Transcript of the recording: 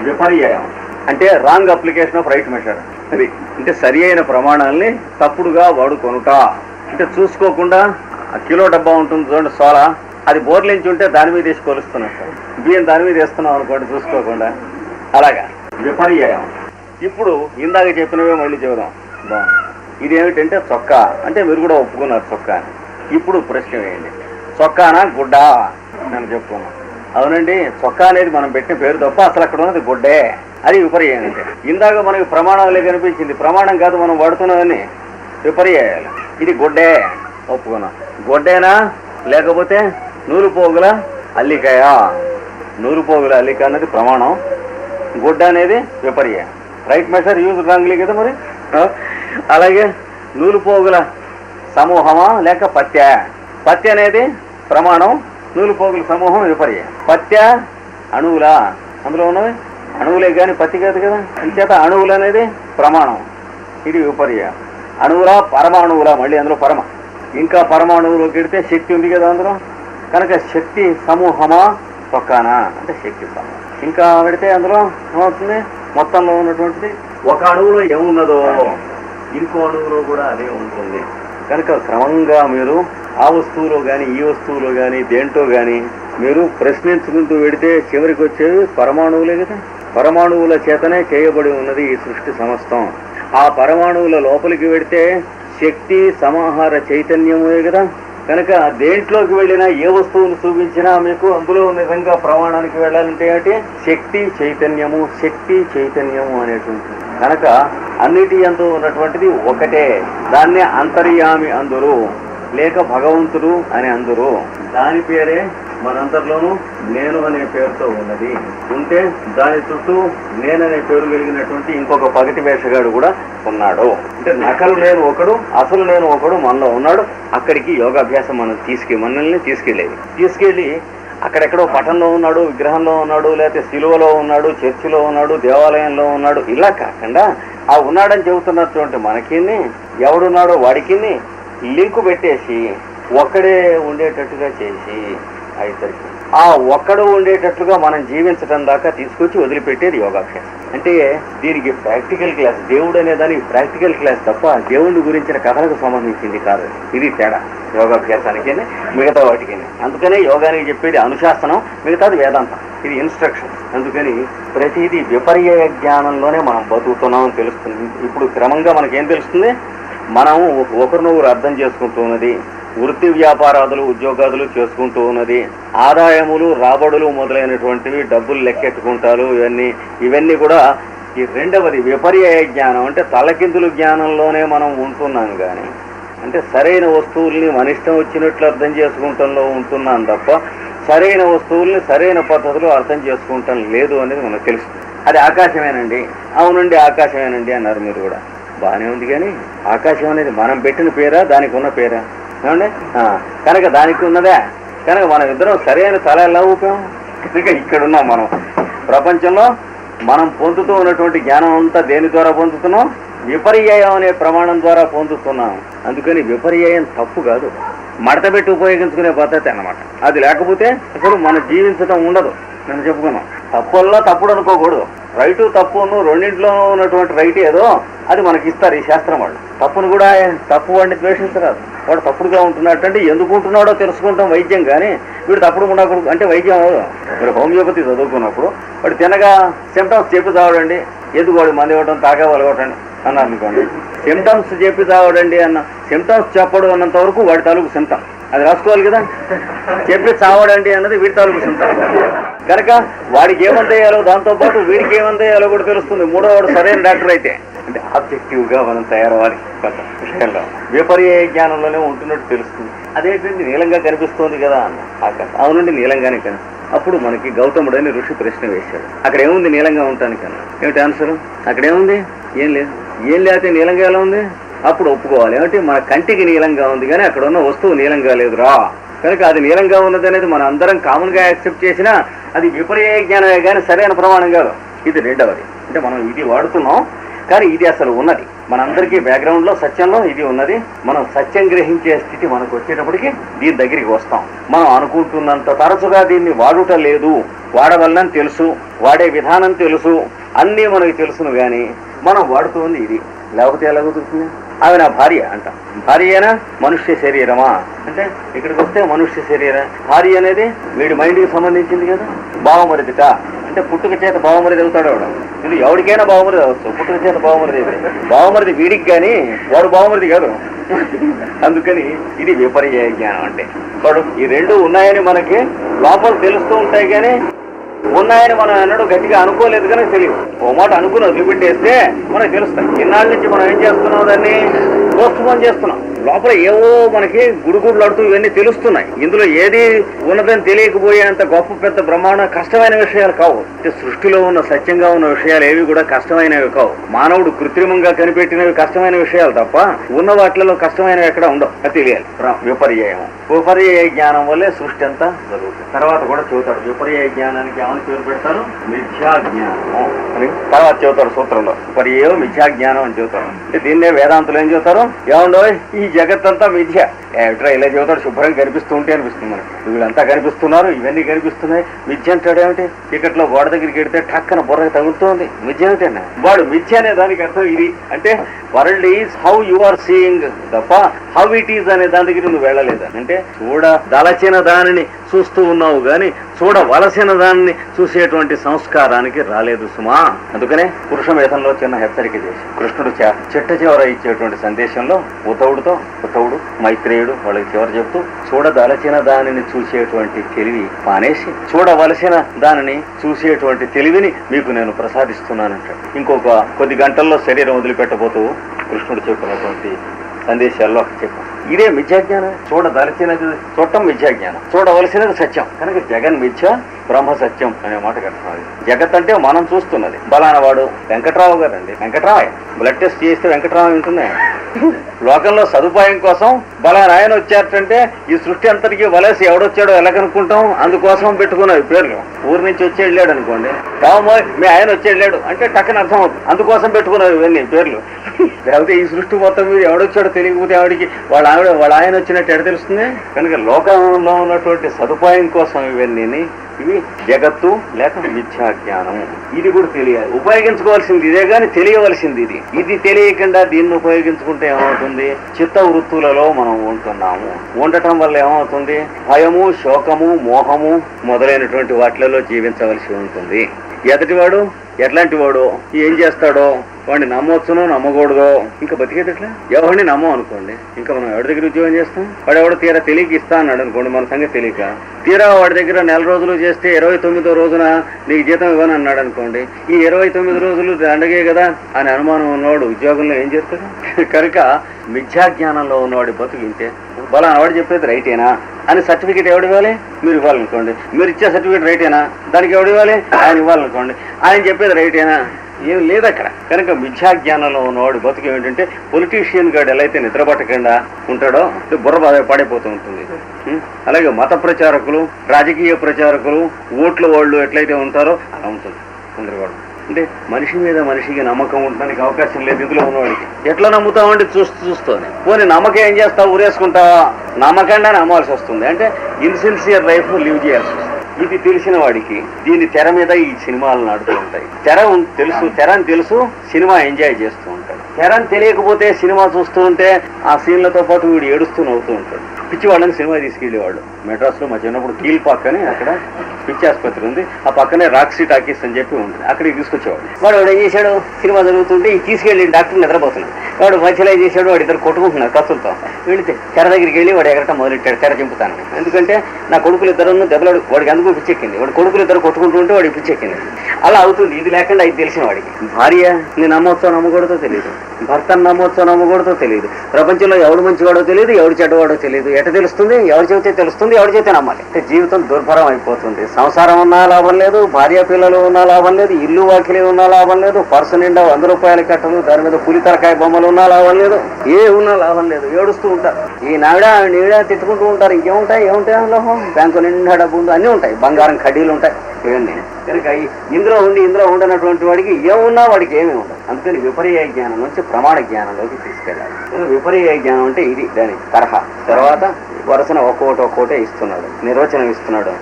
విపర్యయం అంటే wrong application of right measure. అది అంటే సరి అయిన ప్రమాణాలని తప్పుడుగా వాడుకొనుట. అంటే చూసుకోకుండా కిలో డబ్బా ఉంటుంది చూడండి సోలా, అది బోర్లించి ఉంటే దాని మీద వేసి కొలుస్తున్నాం సార్, బియ్యం దాని మీద వేస్తున్నాం అనుకోండి చూసుకోకుండా, అలాగా విపర్యయం. ఇప్పుడు ఇందాక చెప్పినవే మళ్ళీ చెబుదాం. ఇదేమిటంటే చొక్కా అంటే మీరు కూడా ఒప్పుకున్నారు చొక్కా అని. ఇప్పుడు ప్రశ్న వేయండి, చొక్కానా గుడ్డా నేను చెప్పుకున్నాను. అవునండి, చొక్కా అనేది మనం పెట్టిన పేరు తప్ప అసలు అక్కడ ఉన్నది గుడ్డే, అది విపర్యయం. అంటే ఇందాక మనకి ప్రమాణాలే కనిపించింది, ప్రమాణం కాదు మనం వాడుతున్నదని విపర్యాయాలు. ఇది గుడ్డే ఒప్పుకున్నాం. గుడ్డేనా లేకపోతే నూలు పోగుల అల్లికాయ? నూలు పోగుల అల్లిక అన్నది ప్రమాణం, గుడ్డ అనేది విపర్యాయం. రైట్ మెషర్ యూజ్ రాంగ్లీ కదా మరి. అలాగే నూలు పోగుల సమూహమా లేక పత్య? పత్య అనేది ప్రమాణం, నూలు పోగుల సమూహం విపర్యాయం. పత్య అణువులా? అందులో ఉన్నవి అణువులే కానీ పత్తి కాదు కదా, అంచేత అణువులు అనేది ప్రమాణం, ఇది విపర్యాయం. అణువులా పరమాణువులా? మళ్ళీ అందులో పరమ, ఇంకా పరమాణువులోకి వెడితే శక్తి ఉంది కదా అందులో, కనుక శక్తి సమూహమా చొక్కానా అంటే శక్తి సమూహం. ఇంకా పెడితే అందులో ఏమవుతుంది, మొత్తంలో ఉన్నటువంటిది ఒక అణువులో ఏమున్నదో ఇంకో అణువులో కూడా అదే ఉంటుంది. కనుక క్రమంగా మీరు ఆ వస్తువులో కానీ ఈ వస్తువులో కానీ దేంటో కానీ మీరు ప్రశ్నించుకుంటూ వెడితే చివరికి వచ్చేవి పరమాణువులే కదా. పరమాణువుల చేతనే చేయబడి ఉన్నది ఈ సృష్టి సమస్తం. ఆ పరమాణువుల లోపలికి వెడితే శక్తి సమాహార చైతన్యమే కదా. కనుక దేంట్లోకి వెళ్ళినా ఏ వస్తువును చూపించినా మీకు అందులో నిజంగా ప్రమాణానికి వెళ్ళాలంటే ఏంటి, శక్తి చైతన్యము, శక్తి చైతన్యము అనేటువంటిది. కనుక అన్నిటి యందు ఉన్నటువంటిది ఒకటే, దాన్నే అంతర్యామి అందురు లేక భగవంతుడు అని అందరూ. దాని పేరే మనందరిలోనూ నేను అనే పేరుతో ఉన్నది. ఉంటే దాని చుట్టూ నేననే పేరు కలిగినటువంటి ఇంకొక పగటి వేషగాడు కూడా ఉన్నాడు. అంటే నకలు నేను ఒకడు, అసలు నేను ఒకడు మనలో ఉన్నాడు. అక్కడికి యోగాభ్యాసం మనల్ని తీసుకెళ్ళి అక్కడెక్కడో పటంలో ఉన్నాడు, విగ్రహంలో ఉన్నాడు, లేకపోతే సిలువలో ఉన్నాడు, చర్చిలో ఉన్నాడు, దేవాలయంలో ఉన్నాడు, ఇలా కాకుండా ఆ ఉన్నాడని చెబుతున్నటువంటి మనకి ఎవడున్నాడో వాడికి లింకు పెట్టేసి ఒక్కడే ఉండేటట్టుగా చేసి అయిసరికి ఆ ఒక్కడు ఉండేటట్లుగా మనం జీవించడం దాకా తీసుకొచ్చి వదిలిపెట్టేది యోగాభ్యాసం. అంటే దీనికి ప్రాక్టికల్ క్లాస్, దేవుడు అనే దానికి ప్రాక్టికల్ క్లాస్ తప్ప దేవుడి గురించిన కథలకు సంబంధించింది కాదు. ఇది తేడా యోగాభ్యాసానికి మిగతా వాటికి. అందుకనే యోగానికి చెప్పేది అనుశాసనం, మిగతాది వేదాంతం, ఇది ఇన్స్ట్రక్షన్. అందుకని ప్రతిదీ విపర్యయ జ్ఞానంలోనే మనం బతుకుతున్నామని తెలుస్తుంది. ఇప్పుడు క్రమంగా మనకేం తెలుస్తుంది, మనం ఒకరినొకరు అర్థం చేసుకుంటూ ఉన్నది, వృత్తి వ్యాపారాదులు ఉద్యోగాదులు చేసుకుంటూ ఉన్నది, ఆదాయములు రాబడులు మొదలైనటువంటివి డబ్బులు లెక్కెట్టుకుంటారు, ఇవన్నీ కూడా ఈ రెండవది విపర్యయ జ్ఞానం. అంటే తలకిందులు జ్ఞానంలోనే మనం ఉంటున్నాం కానీ, అంటే సరైన వస్తువుల్ని మన ఇష్టం వచ్చినట్లు అర్థం చేసుకుంటంలో ఉంటున్నాం తప్ప సరైన వస్తువుల్ని సరైన పద్ధతిలో అర్థం చేసుకుంటాం లేదు అనేది మనకు తెలుస్తుంది. అది ఆకాశమేనండి, అవునండి ఆకాశమేనండి అన్నారు మీరు కూడా, బాగానే ఉంది. కానీ ఆకాశం అనేది మనం పెట్టిన పేరా, దానికి ఉన్న పేరా? ఏమండి, కనుక దానికి ఉన్నదే. కనుక మనం ఇద్దరం సరైన తల ఎలా ఊపాం? కనుక ఇక్కడున్నాం మనం ప్రపంచంలో. మనం పొందుతూ ఉన్నటువంటి జ్ఞానం అంతా దేని ద్వారా పొందుతున్నాం? విపర్యయం అనే ప్రమాణం ద్వారా పొందుతున్నాం. అందుకని విపర్యయం తప్పు కాదు, మడతపెట్టి ఉపయోగించుకునే పద్ధతి అన్నమాట. అది లేకపోతే అసలు మన జీవించడం ఉండదు. నేను చెప్పుకున్నాం, తప్పుల్లో తప్పుడు అనుకోకూడదు. రైటు తప్పును రెండింటిలో ఉన్నటువంటి రైట్ ఏదో అది మనకి ఇస్తారు ఈ శాస్త్రం వాళ్ళు. తప్పును కూడా తప్పు వాడిని ద్వేషించరాదు. వాడు తప్పుడుగా ఉంటున్నట్టు అంటే ఎందుకు ఉంటున్నాడో తెలుసుకుంటాం వైద్యం. కానీ వీడు తప్పుడు ఉండకూడదు అంటే వైద్యం అవ్వదు. మీరు హోమియోపతి చదువుకున్నప్పుడు వాడు తినగా సిమ్టమ్స్ చెప్పి తావడండి, ఎందుకు వాడు మంది ఇవ్వడం తాగా వలగొట్టండి అన్నారు అనుకోండి. సిమ్టమ్స్ చెప్పి తావడండి అన్న, సిమ్టమ్స్ చెప్పడం అన్నంత వరకు వాడి తాలూకు సిమ్టమ్ అది రాసుకోవాలి కదా. చెప్పి చావడండి అన్నది వీడి తాలూకు సిమ్టమ్. కనుక వాడికి ఏమందేయాలో దాంతోపాటు వీడికి ఏమందేయాలో కూడా తెలుస్తుంది. మూడో వాడు సరైన డాక్టర్ అయితే. అంటే ఆబ్జెక్టివ్గా మనం తయారవ్వాలి కొంత విషయంలో. విపర్యయ జ్ఞానంలోనే ఉంటున్నట్టు తెలుస్తుంది. అదేంటంటే నీలంగా కనిపిస్తోంది కదా అన్న ఆకాశం. అవునండి నీలంగానే కనిపిస్తుంది. అప్పుడు మనకి గౌతముడు అని ఋషి ప్రశ్న వేశాడు, అక్కడ ఏముంది నీలంగా ఉండటానికన్నా? ఏమిటి ఆన్సర్? అక్కడేముంది? ఏం లేదు. ఏం లేకపోతే నీలంగా ఎలా ఉంది? అప్పుడు ఒప్పుకోవాలి. ఏమిటి, మన కంటికి నీలంగా ఉంది కానీ అక్కడ ఉన్న వస్తువు నీలంగా లేదురా. కనుక అది నీలంగా ఉన్నది అనేది మనం అందరం కామన్గా యాక్సెప్ట్ చేసినా అది విపర్యయ జ్ఞానమే కానీ సరైన ప్రమాణం కాదు. ఇది రెండవది. అంటే మనం ఇది వాడుతున్నాం కానీ ఇది అసలు ఉన్నది. మనందరికీ బ్యాక్గ్రౌండ్ లో సత్యంలో ఇది ఉన్నది. మనం సత్యం గ్రహించే స్థితి మనకు వచ్చేటప్పటికి దీని దగ్గరికి వస్తాం. మనం అనుకుంటున్నంత తరచుగా దీన్ని వాడుట లేదు. వాడవల్లని తెలుసు, వాడే విధానం తెలుసు, అన్నీ మనకి తెలుసును గాని మనం వాడుతుంది ఇది. లేకపోతే ఎలా కుదురుతుంది? ఆమె నా భార్య అంట. భార్యేనా? మనుష్య శరీరమా అంటే ఇక్కడికి వస్తే మనుష్య శరీరం. భార్య అనేది వీడి మైండ్కి సంబంధించింది కదా. బావమరిదిట అంటే పుట్టుక చేత బావమరిది అవుతాడు వాడు. ఇది ఎవరికైనా బావమరిది అవచ్చు, పుట్టుక చేత బావమరిది అయితే బావమరిది వీడికి కానీ వాడు బావమరిది కాదు. అందుకని ఇది విపర్యాయ జ్ఞానం అంటే. వాడు ఈ రెండు ఉన్నాయని మనకి లోపల తెలుస్తూ ఉంటాయి కానీ ఉన్నాయని మనం ఎన్నడూ గట్టిగా అనుకోలేదు కానీ తెలియదు. ఓ మాట అనుకుని వదిలిపెట్టేస్తే మనకు తెలుస్తాయి. ఇన్నాళ్ళ నుంచి మనం ఏం చేస్తున్నాం, దాన్ని పోస్ట్పోన్ చేస్తున్నాం. లోపల ఏవో మనకి గుడుగుడులాడుతూ ఇవన్నీ తెలుస్తున్నాయి. ఇందులో ఏది ఉన్నదని తెలియకపోయేంత గొప్ప పెద్ద బ్రహ్మాండ కష్టమైన విషయాలు కావు. సృష్టిలో ఉన్న సత్యంగా ఉన్న విషయాలు ఏవి కూడా కష్టమైనవి కావు. మానవుడు కృత్రిమంగా కనిపెట్టినవి కష్టమైన విషయాలు తప్ప ఉన్న వాటిలో కష్టమైనవి ఎక్కడ ఉండవు. అది తెలియాలి. విపర్యాయం, విపర్యాయ జ్ఞానం వల్లే సృష్టి అంతా జరుగుతుంది. తర్వాత కూడా చెబుతాడు విపర్యాయ జ్ఞానానికి ఏమని పేరు పెడతారు, మిథ్యా జ్ఞానము అని తర్వాత చెబుతాడు సూత్రంలో. విపర్యాయం మిథ్యా జ్ఞానం అని చెబుతారు. దీన్నే వేదాంతులు ఏం చెబుతారు, ఏమండో ఈ జగత్తంతా మిథ్య. ఏమిట్రా ఇలా చెబుతాడు, శుభ్రంగా కనిపిస్తూ ఉంటే అనిపిస్తుంది మనకి. వీళ్ళంతా కనిపిస్తున్నారు, ఇవన్నీ కనిపిస్తున్నాయి, మిథ్య అంటాడు. ఏమిటి? చీకట్లో గోడ దగ్గరికి వెడితే టక్కన బుర్రకి తగులుతోంది, మిథ్య ఏమిటన్నా? వాడు మిథ్య అనే దానికి అర్థం ఇది. అంటే world is how you are seeing తప్ప హౌ ఇట్ ఈజ్ అనే దాని దగ్గర నువ్వు వెళ్ళలేదు. అంటే చూడదలచిన దానిని చూస్తూ ఉన్నావు గాని చూడవలసిన దాన్ని చూసేటువంటి సంస్కారానికి రాలేదు సుమా. అందుకనే పురుషమేధంలో చిన్న హెచ్చరిక చేసి కృష్ణుడు చిట్ట చివర ఇచ్చేటువంటి సందేశంలో ఉద్ధవుడు మైత్రేయుడు వాళ్ళకి చివర చెప్తూ చూడదలచిన దానిని చూసేటువంటి తెలివి మానేసి చూడవలసిన దానిని చూసేటువంటి తెలివిని మీకు నేను ప్రసాదిస్తున్నానంటాడు. ఇంకొక కొద్ది గంటల్లో శరీరం వదిలిపెట్టబోతూ కృష్ణుడు చెప్పినటువంటి సందేశాల్లో చెప్పాను. ఇదే మిథ్యాజ్ఞానం. చూడదలచినది చూడటం మిథ్యాజ్ఞానం, చూడవలసినది సత్యం. కనుక జగన్ మిథ్య బ్రహ్మ సత్యం అనే మాట కట్టుకోవాలి. జగత్ అంటే మనం చూస్తున్నది. బలానా వాడు వెంకట్రావు గారండి, వెంకట్రామయ్య బ్లడ్ టెస్ట్ చేస్తే వెంకట్రామయ్య ఉంటుంది. లోకంలో సదుపాయం కోసం బలానా ఆయన వచ్చారంటే ఈ సృష్టి అంతటికీ వలసి ఎవడొచ్చాడో ఎలా కనుక్కుంటాం? అందుకోసం పెట్టుకున్నది పేర్లు. ఊరి నుంచి వచ్చి వెళ్ళాడు అనుకోండి, రామో మీ ఆయన వచ్చి వెళ్ళాడు అంటే టక్కన అర్థం అవుతుంది. అందుకోసం పెట్టుకున్నది ఇవన్నీ పేర్లు. లేకపోతే ఈ సృష్టి మొత్తం మీద ఎవడొచ్చాడో తెలియకపోతే ఆవిడికి వాళ్ళ ఆయన వచ్చినట్టు ఎడ తెలుస్తుంది? కనుక లోకంలో ఉన్నటువంటి సదుపాయం కోసం ఇవన్నీ ఇవి జగత్తు లేక మిథ్యాజ్ఞానం. ఇది కూడా తెలియాలి. ఉపయోగించుకోవాల్సింది ఇదే కానీ తెలియవలసింది ఇది. ఇది తెలియకుండా దీన్ని ఉపయోగించుకుంటే ఏమవుతుంది? చిత్త వృత్తులలో మనం ఉంటున్నాము. ఉండటం వల్ల ఏమవుతుంది? భయము, శోకము, మోహము మొదలైనటువంటి వాటిలలో జీవించవలసి ఉంటుంది. ఎదటివాడు ఎట్లాంటి వాడు ఏం చేస్తాడో వాడిని నమ్మవచ్చునో నమ్మకూడదో, ఇంకా బతికేది ఎట్లా? ఎవరిని నమ్మం అనుకోండి, ఇంకా మనం ఎవరి దగ్గర ఉద్యోగం చేస్తాం? వాడు ఎవడో తీరా తెలియక ఇస్తా అన్నాడు అనుకోండి, మన సంగతి తెలియక. తీరా వాడి దగ్గర 4 రోజులు చేస్తే 29వ రోజున నీకు జీతం ఇవ్వని అన్నాడు అనుకోండి, ఈ 29 రోజులు దండగే కదా అని అనుమానం ఉన్నవాడు ఉద్యోగంలో ఏం చేస్తాడు? కనుక మిథ్యాజ్ఞానంలో ఉన్నవాడి బతుకింటే బలానా వాడు చెప్పేది రైటేనా అని సర్టిఫికేట్ ఎవడు ఇవ్వాలి? మీరు ఇవ్వాలనుకోండి. మీరు ఇచ్చే సర్టిఫికేట్ రైటేనా? దానికి ఎవడు ఇవ్వాలి? ఆయన ఇవ్వాలనుకోండి. ఆయన చెప్పేది రైటేనా? ఏం లేదు అక్కడ. కనుక మిథ్యాజ్ఞానంలో ఉన్నవాడు బతుకు ఏమిటంటే పొలిటీషియన్ గాడు ఎలా అయితే నిద్రపట్టకుండా ఉంటాడో బుర్ర బాగా పడిపోతూ ఉంటుంది. అలాగే మత ప్రచారకులు, రాజకీయ ప్రచారకులు, ఓట్ల వాళ్ళు ఎట్లయితే ఉంటారో అలా ఉంటుంది అందరి వాడు. అంటే మనిషి మీద మనిషికి నమ్మకం ఉండడానికి అవకాశం లేదు ఇందులో ఉన్నవాడికి. ఎట్లా నమ్ముతామంటే చూస్తూనే. పోనీ నమ్మకం ఏం చేస్తావు? ఊరేసుకుంటావా? నమ్మకండా నమ్మాల్సి వస్తుంది. అంటే ఇన్సిన్సియర్ లైఫ్ లివ్ చేయాల్సి వస్తుంది. ఇది తెలిసిన వాడికి దీని తెర మీద ఈ సినిమాలు నడుతూ ఉంటాయి. తెరని తెలుసు, సినిమా ఎంజాయ్ చేస్తూ ఉంటాడు. తెరని తెలియకపోతే సినిమా చూస్తూ ఉంటే ఆ సీన్లతో పాటు వీడు ఏడుస్తూ నవ్వుతూ ఉంటాడు. పిచ్చి వాళ్ళని సినిమా తీసుకెళ్లేవాడు. మెడ్రాస్లో మా చిన్నప్పుడు కీల్ పాక్ అని అక్కడ పిచ్చి ఆసుపత్రి ఉంది, ఆ పక్కనే రాక్సీ టాకీస్ అని చెప్పి ఉంటుంది, అక్కడికి తీసుకొచ్చేవాడు. వాడు ఏం చేశాడు? సినిమా జరుగుతుంటే ఈ తీసుకెళ్ళి డాక్టర్ నిద్రపోతున్నాడు. వాడు మధ్యలో ఏం చేశాడు? వాడు ఇద్దరు కొట్టుకుంటున్నారు కత్తులతో. వెళితే తెర దగ్గరికి వెళ్ళి వాడు ఎగరటం మొదలెట్టాడు, తెర చింపుతాను. ఎందుకంటే నా కొడుకులు ఇద్దరు దెబ్బలాడు, వాడికి అందుకు పిచ్చెక్కింది. వాడు కొడుకులు ఇద్దరు కొట్టుకుంటూ ఉంటే వాడికి పిచ్చెక్కింది. అలా అవుతుంది. ఇది లేకుండా ఇది తెలిసిన వాడికి. భార్య నేను నమ్మొచ్చో నమ్మకూడదో తెలియదు, భర్తను నమ్మొచ్చో నమ్మకూడదో తెలియదు, ప్రపంచంలో ఎవడు మంచివాడో తెలియదు, ఎవడు చెడ్డవాడో తెలియదు. ఎట తెలుస్తుంది? ఎవరు చెబితే తెలుస్తుంది, ఎవరు చెబితే నమ్మాలి. జీవితం దుర్భరం అయిపోతుంది. సంసారం ఉన్నా లాభం లేదు, భార్య పిల్లలు ఉన్నా లాభం లేదు, ఇల్లు వాకిలి ఉన్నా లాభం లేదు, పర్సు నిండా 100 రూపాయల కట్టలు, దాని మీద పులి తలకాయ బొమ్మలు ఉన్నా లాభం లేదు, ఏ ఉన్నా లాభం లేదు. ఏడుస్తూ ఉంటారు. ఈ నీడా తిట్టుకుంటూ ఉంటారు. ఏముంటాయి లాభం? బ్యాంకు నిండా డబ్బు ఉంది, అన్నీ ఉంటాయి, బంగారం కడ్డీలు ఉంటాయి, ఇవన్నీ కనుక ఇందులో ఉండనటువంటి వాడికి ఏమున్నా వాడికి ఏమీ ఉండదు. అందుకని విపర్య జ్ఞానం నుంచి ప్రమాణ జ్ఞానంలోకి తీసుకెళ్ళాలి. విపర్య జ్ఞానం అంటే ఇది దాని తరహా. తర్వాత వరుసన ఒక్కోటే ఇస్తున్నాడు, నిర్వచనం ఇస్తున్నాడు.